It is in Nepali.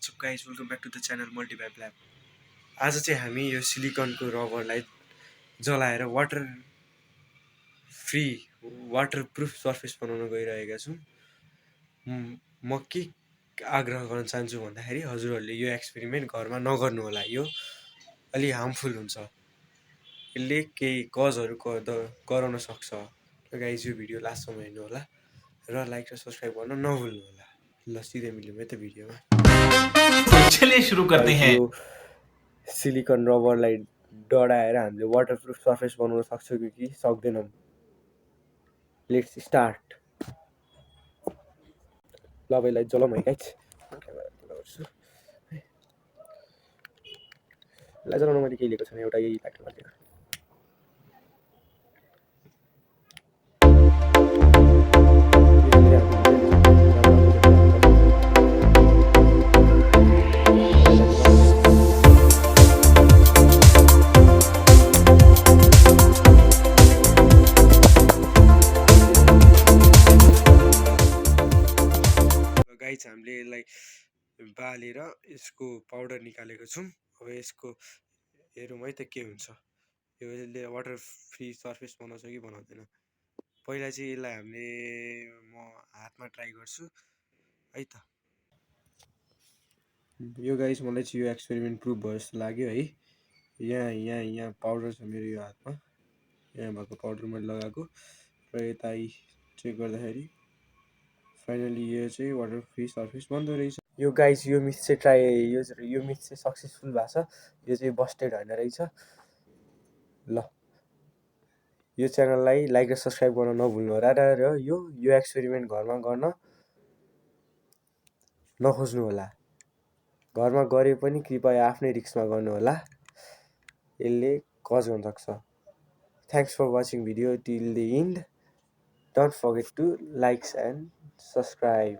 WhatsApp guys welcome back to the channel Multivibe Lab. आज चाहिँ हामी यो सिलिकनको रबरलाई जलाएर वाटर प्रुफ सर्फेस बनाउन गइरहेका छौँ। म के आग्रह गर्न चाहन्छु भन्दाखेरि हजुरहरूले यो एक्सपेरिमेन्ट घरमा नगर्नु होला। यो अलि हार्मफुल हुन्छ, यसले केही कजहरू गराउन सक्छ। र गाइज यो भिडियो लास्टसम्म हेर्नु होला र लाइक र सब्सक्राइब गर्न नभुल्नु होला। ल सिधै मिल्यौँ है त भिडियोमा। चलिए शुरू करते हैं। यो सिलिकन रबरलाई डढाएर हामीले वाटरप्रुफ सर्फेस बनाउन सक्छौँ कि सक्दैनौँ। Let's start. ल अब यसलाई जलाउँ है गाइज। यसलाई जलाउन मैले केही लिएको छैन, एउटा यही लाग्यो भनेर। गाइज हामीले यसलाई बालेर यसको पाउडर निकालेको छौँ। अब यसको हेरौँ है त के हुन्छ। यसले वाटर फ्री सर्फेस बनाउँछ कि बनाउँदैन। पहिला चाहिँ यसलाई हामीले म हातमा ट्राई गर्छु है त। यो गाइज मलाई चाहिँ यो एक्सपेरिमेन्ट प्रुभ भयो जस्तो लाग्यो है। यहाँ पाउडर छ मेरो यो हातमा, यहाँ भएको पाउडर मैले लगाएको र यता चेक गर्दाखेरि फाइनली यो चाहिँ वाटर फ्री सर्फेस बन्दो रहेछ। यो गाइज यो मिथ चाहिँ यो मिथ चाहिँ सक्सेसफुल भएको छ। यो चाहिँ बस्टेड होइन रहेछ। ल यो च्यानललाई लाइक र सब्सक्राइब गर्न नभुल्नु होला र यो एक्सपेरिमेन्ट घरमा गर्न नखोज्नु होला। घरमा गरे पनि कृपया आफ्नै रिस्कमा गर्नु होला, यसले कज गर्न सक्छ। Thanks for watching video till the end. Don't forget to like and subscribe.